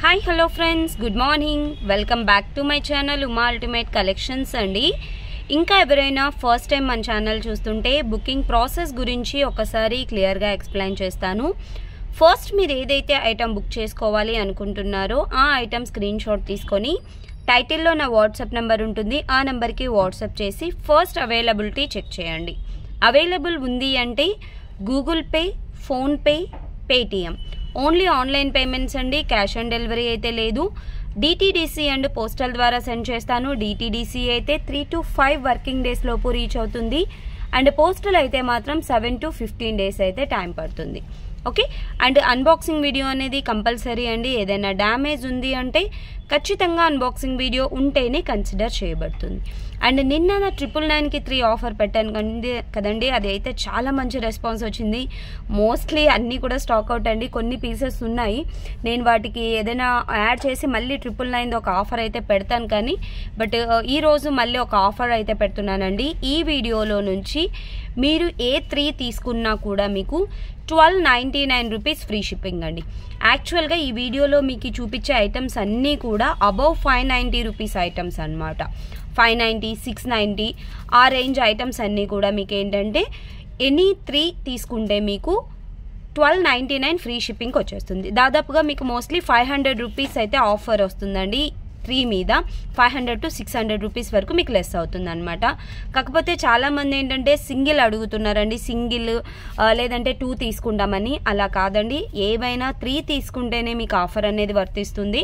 Hi, hello friends, good morning. Welcome back to my channel Uma Ultimate Collections అండి. ఇంకా ఎవరైనా first time మన channel చూస్తుంటే booking process గురించి ఒకసారి క్లియర్గా ఎక్స్ప్లెయిన్ చేస్తాను. ఫస్ట్ మీరు ఏదైతే ఐటమ్ బుక్ చేసుకోవాలి అనుకుంటున్నారో ఆ ఐటమ్ స్క్రీన్ షాట్ తీసుకొని టైటిల్లో నా వాట్సాప్ నెంబర్ ఉంటుంది, ఆ నెంబర్కి వాట్సాప్ చేసి ఫస్ట్ అవైలబిలిటీ చెక్ చేయండి. అవైలబుల్ ఉంది అంటే Google pay, PhonePe, Paytm only online payments అండి. క్యాష్ ఆన్ డెలివరీ అయితే లేదు. డిటిడిసి అండ్ పోస్టల్ ద్వారా సెండ్ చేస్తాను. డిటిడిసి అయితే 3 to 5 వర్కింగ్ డేస్ లోపు రీచ్ అవుతుంది అండ్ పోస్టల్ అయితే మాత్రం 7 to 15 డేస్ అయితే టైం పడుతుంది. ఓకే, అండ్ అన్బాక్సింగ్ వీడియో అనేది కంపల్సరీ అండి. ఏదైనా డ్యామేజ్ ఉంది అంటే ఖచ్చితంగా అన్బాక్సింగ్ వీడియో ఉంటేనే కన్సిడర్ చేయబడుతుంది. అండ్ నిన్న నా 999కి 3 ఆఫర్ పెట్టాను కదండి, అది అయితే చాలా మంచి రెస్పాన్స్ వచ్చింది. మోస్ట్లీ అన్నీ కూడా స్టాక్ అవుట్ అండి, కొన్ని పీసెస్ ఉన్నాయి. నేను వాటికి ఏదైనా యాడ్ చేసి మళ్ళీ 999 ఒక ఆఫర్ అయితే పెడతాను కానీ బట్ ఈరోజు మళ్ళీ ఒక ఆఫర్ అయితే పెడుతున్నానండి. ఈ వీడియోలో నుంచి మీరు ఏ 3 తీసుకున్నా కూడా మీకు 1299 రూపీస్ ఫ్రీ షిప్పింగ్ అండి. యాక్చువల్గా ఈ వీడియోలో మీకు చూపించే ఐటమ్స్ అన్నీ కూడా అబౌవ్ 590 రూపీస్ ఐటమ్స్ అనమాట. 590, 690 ఆ రేంజ్ ఐటమ్స్ అన్నీ కూడా మీకు ఏంటంటే ఎనీ 3 తీసుకుంటే మీకు 1299 ఫ్రీ షిప్పింగ్కి వచ్చేస్తుంది. దాదాపుగా మీకు మోస్ట్లీ 500 రూపీస్ అయితే ఆఫర్ వస్తుందండి. 3 మీద 500 to 600 రూపీస్ వరకు మీకు లెస్ అవుతుంది అనమాట. కాకపోతే చాలామంది ఏంటంటే సింగిల్ అడుగుతున్నారండి, సింగిల్ లేదంటే 2 తీసుకుంటామని. అలా కాదండి, ఏవైనా 3 తీసుకుంటేనే మీకు ఆఫర్ అనేది వర్తిస్తుంది.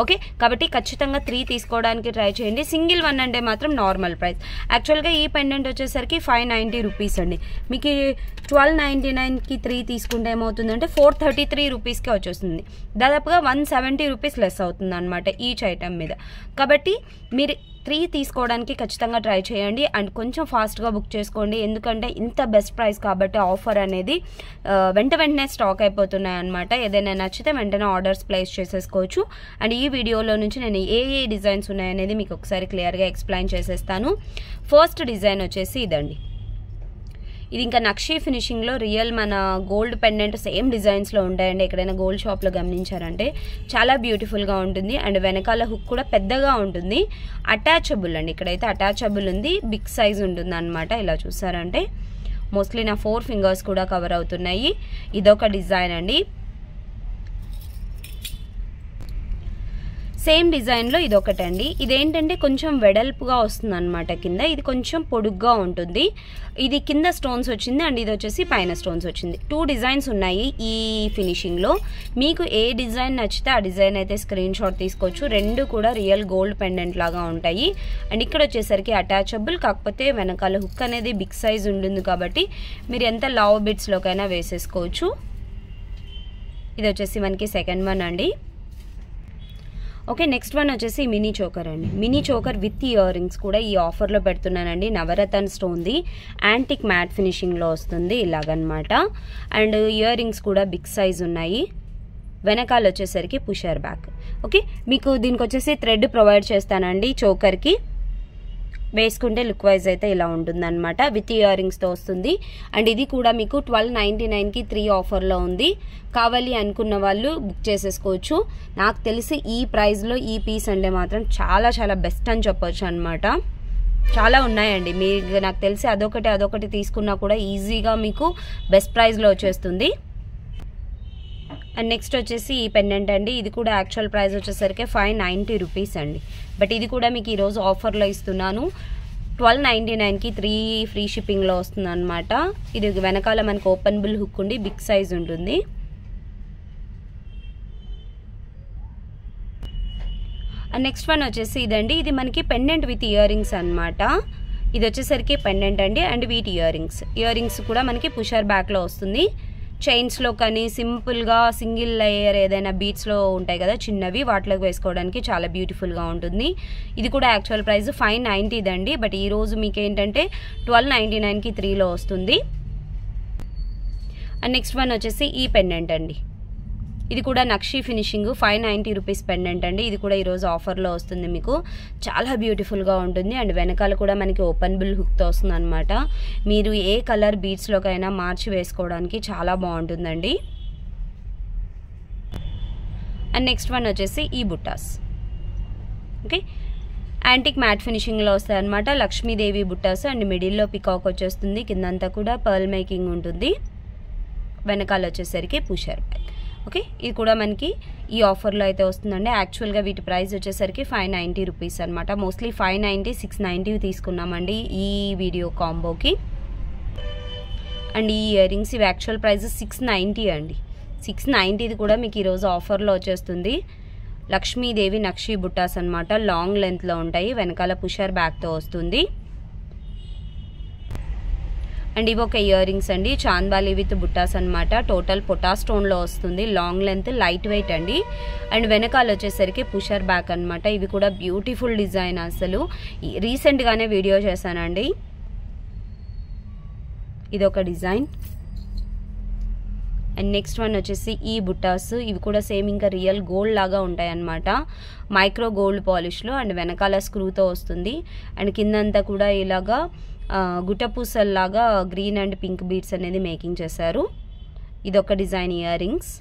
ఓకే, కాబట్టి ఖచ్చితంగా 3 తీసుకోవడానికి ట్రై చేయండి. సింగిల్ 1 అంటే మాత్రం నార్మల్ ప్రైస్. యాక్చువల్గా ఈ పెండెంట్ వచ్చేసరికి 590 రూపీస్ అండి. మీకు 1299కి 3 తీసుకుంటే ఏమవుతుందంటే 433 రూపీస్కే వచ్చేస్తుంది. దాదాపుగా 170 రూపీస్ లెస్ అవుతుంది అనమాట ఈచ్ ఐటమ్ మీద. కాబట్టి మీరు 3 తీసుకోవడానికి ఖచ్చితంగా ట్రై చేయండి అండ్ కొంచెం ఫాస్ట్గా బుక్ చేసుకోండి. ఎందుకంటే ఇంత బెస్ట్ ప్రైస్ కాబట్టి ఆఫర్ అనేది వెంటనే స్టాక్ అయిపోతున్నాయి అనమాట. ఏదైనా నచ్చితే వెంటనే ఆర్డర్స్ ప్లేస్ చేసేసుకోవచ్చు. అండ్ ఈ వీడియోలో నుంచి నేను ఏ డిజైన్స్ ఉన్నాయనేది మీకు ఒకసారి క్లియర్గా ఎక్స్ప్లెయిన్ చేసేస్తాను. ఫస్ట్ డిజైన్ వచ్చేసి ఇదండి. ఇది ఇంకా నక్షీ ఫినిషింగ్లో రియల్ మన గోల్డ్ పెండెంట్ సేమ్ డిజైన్స్లో ఉంటాయండి. ఎక్కడైనా గోల్డ్ షాప్లో గమనించారంటే చాలా బ్యూటిఫుల్గా ఉంటుంది అండ్ వెనకాల హుక్ కూడా పెద్దగా ఉంటుంది. అటాచబుల్ అండి, ఇక్కడైతే అటాచబుల్ ఉంది, బిగ్ సైజ్ ఉంటుంది అనమాట. ఇలా చూసారంటే మోస్ట్లీ నా 4 ఫింగర్స్ కూడా కవర్ అవుతున్నాయి. ఇదొక డిజైన్ అండి. సేమ్ డిజైన్లో ఇదొకటండి. ఇదేంటంటే కొంచెం వెడల్పుగా వస్తుంది అనమాట కింద, ఇది కొంచెం పొడుగ్గా ఉంటుంది. ఇది కింద స్టోన్స్ వచ్చింది అండ్ ఇది వచ్చేసి పైన స్టోన్స్ వచ్చింది. 2 డిజైన్స్ ఉన్నాయి ఈ ఫినిషింగ్లో. మీకు ఏ డిజైన్ నచ్చితే ఆ డిజైన్ అయితే స్క్రీన్ షాట్ తీసుకోవచ్చు. 2 కూడా రియల్ గోల్డ్ పెండెంట్ లాగా ఉంటాయి. అండ్ ఇక్కడ వచ్చేసరికి అటాచబుల్, కాకపోతే వెనకాల హుక్ అనేది బిగ్ సైజ్ ఉంటుంది కాబట్టి మీరు ఎంత లావ్ బిట్స్లోకైనా వేసేసుకోవచ్చు. ఇది వచ్చేసి మనకి సెకండ్ వన్ అండి. ఓకే, నెక్స్ట్ వన్ వచ్చేసి మినీ చోకర్ అండి. Mini choker with ear rings కూడా ఈ ఆఫర్లో పెడుతున్నానండి. నవరత్న స్టోన్ది యాంటిక్ మ్యాట్ ఫినిషింగ్లో వస్తుంది ఇలాగనమాట. అండ్ ఇయర్ రింగ్స్ కూడా బిగ్ సైజ్ ఉన్నాయి. వెనకాల వచ్చేసరికి పుషర్ బ్యాక్. ఓకే, మీకు దీనికి వచ్చేసి థ్రెడ్ ప్రొవైడ్ చేస్తానండి. చోకర్కి వేసుకుంటే లుక్ వైజ్ అయితే ఇలా ఉంటుందన్నమాట. విత్ ఇయర్ రింగ్స్తో వస్తుంది. అండ్ ఇది కూడా మీకు 1299కి 3 ఆఫర్లో ఉంది. కావాలి అనుకున్న వాళ్ళు బుక్ చేసేసుకోవచ్చు. నాకు తెలిసి ఈ ప్రైస్లో ఈ పీస్ అంటే మాత్రం చాలా చాలా బెస్ట్ అని చెప్పొచ్చు అనమాట. చాలా ఉన్నాయండి, మీరు నాకు తెలిసి అదొకటి తీసుకున్నా కూడా ఈజీగా మీకు బెస్ట్ ప్రైస్లో వచ్చేస్తుంది. అండ్ నెక్స్ట్ వచ్చేసి ఈ పెండెంట్ అండి. ఇది కూడా యాక్చువల్ ప్రైస్ వచ్చేసరికి 590 రూపీస్ అండి. బట్ ఇది కూడా మీకు ఈరోజు ఆఫర్లో ఇస్తున్నాను. 1299కి 3 ఫ్రీ షిప్పింగ్లో వస్తుంది అనమాట. ఇది వెనకాల మనకు ఓపెనబుల్ హుక్ ఉండి బిగ్ సైజ్ ఉంటుంది. అండ్ నెక్స్ట్ వన్ వచ్చేసి ఇదండి. ఇది మనకి పెండెంట్ విత్ ఇయర్ రింగ్స్ అనమాట. ఇది వచ్చేసరికి పెండెంట్ అండి అండ్ వీటి ఇయర్ రింగ్స్ కూడా మనకి పుషర్ బ్యాక్లో వస్తుంది. చైన్స్లో కానీ సింపుల్గా సింగిల్ లేయర్ ఏదైనా బీట్స్లో ఉంటాయి కదా చిన్నవి, వాటిలోకి వేసుకోవడానికి చాలా బ్యూటిఫుల్గా ఉంటుంది. ఇది కూడా యాక్చువల్ ప్రైస్ 590 అండి. బట్ ఈరోజు మీకు ఏంటంటే 1299కి 3లో వస్తుంది. అండ్ నెక్స్ట్ వన్ వచ్చేసి ఈ పెండెంట్ అండి. ఇది కూడా నక్షీ ఫినిషింగ్ 590 రూపీస్ పెండెంట్ అండి. ఇది కూడా ఈరోజు ఆఫర్లో వస్తుంది. మీకు చాలా బ్యూటిఫుల్గా ఉంటుంది అండ్ వెనకాల కూడా మనకి ఓపెనబుల్ హుక్తో వస్తుంది అనమాట. మీరు ఏ కలర్ బీడ్స్లోకైనా మార్చి వేసుకోవడానికి చాలా బాగుంటుందండి. అండ్ నెక్స్ట్ వన్ వచ్చేసి ఈ బుట్టాస్. ఓకే, యాంటిక్ మ్యాట్ ఫినిషింగ్లో వస్తాయి అనమాట. లక్ష్మీదేవి బుట్టాస్ అండ్ మిడిల్లో పికాక్ వచ్చేస్తుంది. కిందంతా కూడా పర్ల్ మేకింగ్ ఉంటుంది. వెనకాల వచ్చేసరికి పుషర్ బ్యాక్. ఓకే, ఇది కూడా మనకి ఈ ఆఫర్లో అయితే వస్తుందండి. యాక్చువల్గా వీటి ప్రైస్ వచ్చేసరికి 590 రూపీస్ అనమాట. మోస్ట్లీ 590, 690 తీసుకున్నామండి ఈ వీడియో కాంబోకి. అండ్ ఈ ఇయర్ రింగ్స్ ఇవి యాక్చువల్ ప్రైస్ 690 అండి. 690 కూడా మీకు ఈరోజు ఆఫర్లో వచ్చేస్తుంది. లక్ష్మీదేవి నక్షి బుట్టాస్ అనమాట. లాంగ్ లెంత్లో ఉంటాయి. వెనకాల పుషర్ బ్యాక్తో వస్తుంది. అండ్ ఇవి ఒక ఇయర్ రింగ్స్ అండి. చాంద్బాలి విత్ బుట్టాస్ అనమాట. టోటల్ పొటా స్టోన్లో వస్తుంది. లాంగ్ లెంత్, లైట్ వెయిట్ అండి. అండ్ వెనకాల వచ్చేసరికి పుషర్ బ్యాక్ అనమాట. ఇవి కూడా బ్యూటిఫుల్ డిజైన్. అసలు రీసెంట్గానే వీడియో చేశానండి. ఇది ఒక డిజైన్. అండ్ నెక్స్ట్ వన్ వచ్చేసి ఈ బుట్టాస్. ఇవి కూడా సేమ్ ఇంకా రియల్ గోల్డ్ లాగా ఉంటాయి అన్నమాట. Micro gold పాలిష్లో. అండ్ వెనకాల స్క్రూతో వస్తుంది. అండ్ కిందంతా కూడా ఇలాగా గుట్టపూసల్లాగా గ్రీన్ అండ్ పింక్ బీడ్స్ అనేది మేకింగ్ చేశారు. ఇదొక డిజైన్ ఇయర్ రింగ్స్.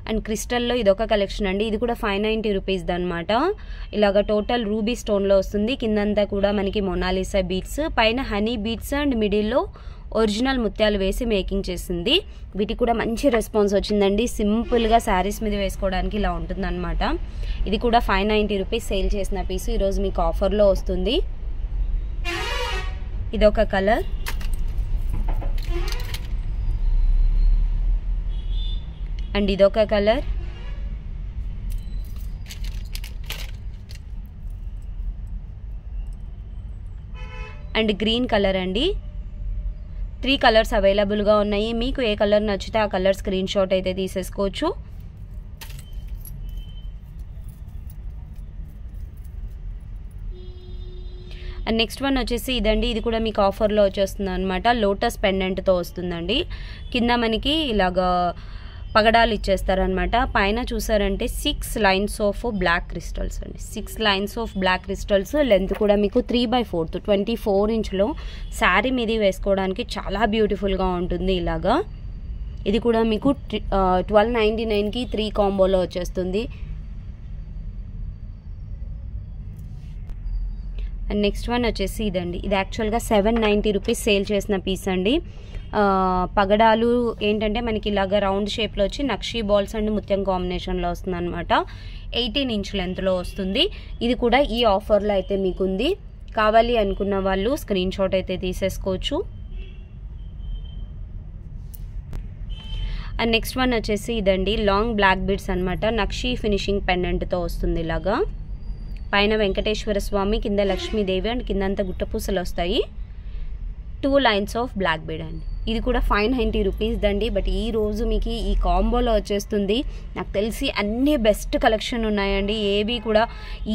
అండ్ క్రిస్టల్లో ఇదొక కలెక్షన్ అండి. ఇది కూడా 590 రూపీస్ అనమాట. ఇలాగ టోటల్ రూబీ స్టోన్లో వస్తుంది. కిందంతా కూడా మనకి మొనాలిసా బీడ్స్, పైన హనీ బీడ్స్ అండ్ మిడిల్లో ఒరిజినల్ ముత్యాలు వేసి మేకింగ్ చేసింది. వీటికి కూడా మంచి రెస్పాన్స్ వచ్చిందండి. సింపుల్గా శారీస్ మీద వేసుకోవడానికి ఇలా ఉంటుంది అనమాట. ఇది కూడా 590 రూపీస్ సేల్ చేసిన పీసు ఈరోజు మీకు ఆఫర్లో వస్తుంది. ఇదొక కలర్. అండ్ ఇదొక కలర్. అండ్ గ్రీన్ కలర్ అండి. 3 కలర్స్ అవైలబుల్గా ఉన్నాయి. మీకు ఏ కలర్ నచ్చితే ఆ కలర్ స్క్రీన్ షాట్ అయితే తీసేసుకోవచ్చు. అండ్ నెక్స్ట్ వన్ వచ్చేసి ఇదండి. ఇది కూడా మీకు ఆఫర్లో వచ్చేస్తుంది అనమాట. లోటస్ పెండెంట్తో వస్తుందండి. కింద మనకి ఇలాగా పగడాలు ఇచ్చేస్తారనమాట. పైన చూసారంటే 6 లైన్స్ ఆఫ్ బ్లాక్ క్రిస్టల్స్ అండి. 6 lines of black crystals. Length కూడా మీకు 3/4 24 ఇంచ్లో శారీ మీద వేసుకోవడానికి చాలా బ్యూటిఫుల్గా ఉంటుంది ఇలాగా. ఇది కూడా మీకు 1299కి 3 కాంబోలో వచ్చేస్తుంది. అండ్ నెక్స్ట్ వన్ వచ్చేసి ఇదండి. ఇది యాక్చువల్గా 790 రూపీస్ సేల్ చేసిన పీస్ అండి. పగడాలు ఏంటంటే మనకి ఇలాగ రౌండ్ షేప్లో వచ్చి నక్షీ బాల్స్ అండ్ ముత్యం కాంబినేషన్లో వస్తుంది అనమాట. 18 ఇంచ్ లెంత్లో వస్తుంది. ఇది కూడా ఈ ఆఫర్లో అయితే మీకుంది. కావాలి అనుకున్న వాళ్ళు స్క్రీన్ షాట్ అయితే తీసేసుకోవచ్చు. అండ్ నెక్స్ట్ వన్ వచ్చేసి ఇదండి. లాంగ్ బ్లాక్ బీడ్స్ అనమాట. నక్షీ ఫినిషింగ్ పెండెంట్తో వస్తుంది ఇలాగా. పైన వెంకటేశ్వర స్వామి, కింద లక్ష్మీదేవి అండ్ కిందంతా గుట్టపూసలు వస్తాయి. 2 లైన్స్ ఆఫ్ బ్లాక్ బీడ్ అండి. ఇది కూడా 590 రూపీస్ దండి. బట్ ఈ రోజు మీకు ఈ కాంబోలో వచ్చేస్తుంది. నాకు తెలిసి అన్ని బెస్ట్ కలెక్షన్ ఉన్నాయండి. ఏవి కూడా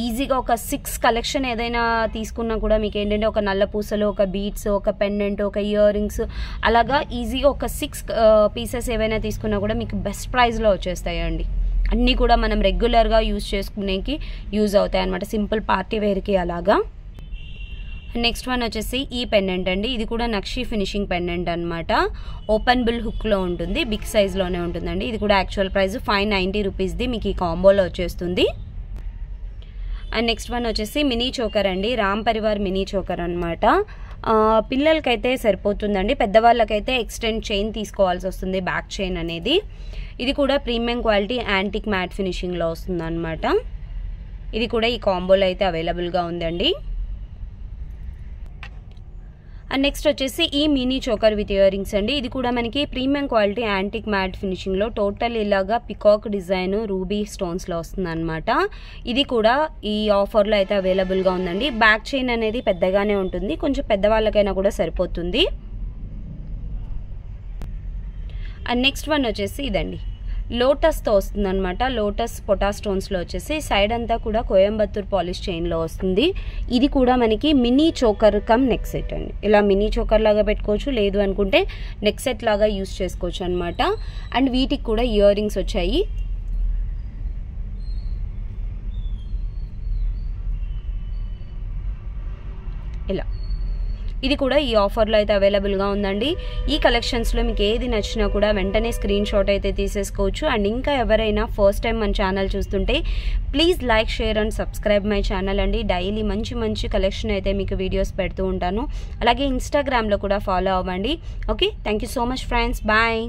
ఈజీగా ఒక 6 కలెక్షన్ ఏదైనా తీసుకున్నా కూడా మీకు ఏంటంటే ఒక నల్ల పూసలు, ఒక బీడ్స్, ఒక పెండెంట్, ఒక ఇయర్ రింగ్స్, అలాగా ఈజీగా ఒక 6 పీసెస్ ఏవైనా తీసుకున్నా కూడా మీకు బెస్ట్ ప్రైస్లో వచ్చేస్తాయండి. అన్నీ కూడా మనం రెగ్యులర్గా యూజ్ చేసుకునేకి యూజ్ అవుతాయి అన్నమాట. సింపుల్ పార్టీ వేర్కి అలాగా. నెక్స్ట్ వన్ వచ్చేసి ఈ పెండెంట్ అండి. ఇది కూడా నక్షీ ఫినిషింగ్ పెండెంట్ అనమాట. ఓపెన్ బిల్ హుక్లో ఉంటుంది. బిగ్ సైజ్లోనే ఉంటుందండి. ఇది కూడా యాక్చువల్ ప్రైస్ 590 రూపీస్ది మీకు ఈ కాంబోలో వచ్చేస్తుంది. అండ్ నెక్స్ట్ వన్ వచ్చేసి మినీ చోకర్ అండి. రామ్ పరివార్ మినీ చోకర్ అనమాట. పిల్లలకైతే సరిపోతుందండి. పెద్దవాళ్ళకైతే ఎక్స్టెండ్ చైన్ తీసుకోవాల్సి వస్తుంది, బ్యాక్ చైన్ అనేది. ఇది కూడా ప్రీమియం క్వాలిటీ యాంటిక్ మ్యాట్ ఫినిషింగ్లో వస్తుంది అనమాట. ఇది కూడా ఈ కాంబోలో అయితే అవైలబుల్గా ఉందండి. అండ్ నెక్స్ట్ వచ్చేసి ఈ mini choker with earrings అండి. ఇది కూడా మనకి ప్రీమియం క్వాలిటీ యాంటిక్ మ్యాట్ ఫినిషింగ్లో టోటల్ ఇలాగా పికాక్ డిజైన్ రూబీ స్టోన్స్లో వస్తుంది అనమాట. ఇది కూడా ఈ ఆఫర్లో అయితే అవైలబుల్గా ఉందండి. బ్యాక్ చైన్ అనేది పెద్దగానే ఉంటుంది. కొంచెం పెద్దవాళ్ళకైనా కూడా సరిపోతుంది. అండ్ నెక్స్ట్ వన్ వచ్చేసి ఇదండి. లోటస్తో వస్తుంది అనమాట. లోటస్ పొటా స్టోన్స్లో వచ్చేసి సైడ్ అంతా కూడా కోయంబత్తూర్ పాలిష్ చైన్లో వస్తుంది. ఇది కూడా మనకి mini choker come neck set అండి. ఇలా మినీ చోకర్ లాగా పెట్టుకోవచ్చు, లేదు అనుకుంటే నెక్ సెట్ లాగా యూస్ చేసుకోవచ్చు అనమాట. అండ్ వీటికి కూడా ఇయర్ రింగ్స్ వచ్చాయి. ఇలా ఇది కూడా ఈ ఆఫర్లో అయితే అవైలబుల్గా ఉందండి. ఈ కలెక్షన్స్లో మీకు ఏది నచ్చినా కూడా వెంటనే స్క్రీన్ షాట్ అయితే తీసేసుకోవచ్చు. అండ్ ఇంకా ఎవరైనా ఫస్ట్ టైం మన ఛానల్ చూస్తుంటే please like, share and subscribe my channel అండి. డైలీ మంచి మంచి కలెక్షన్ అయితే మీకు వీడియోస్ పెడుతూ ఉంటాను. అలాగే ఇన్స్టాగ్రామ్లో కూడా ఫాలో అవ్వండి. Okay, thank you so much friends. Bye.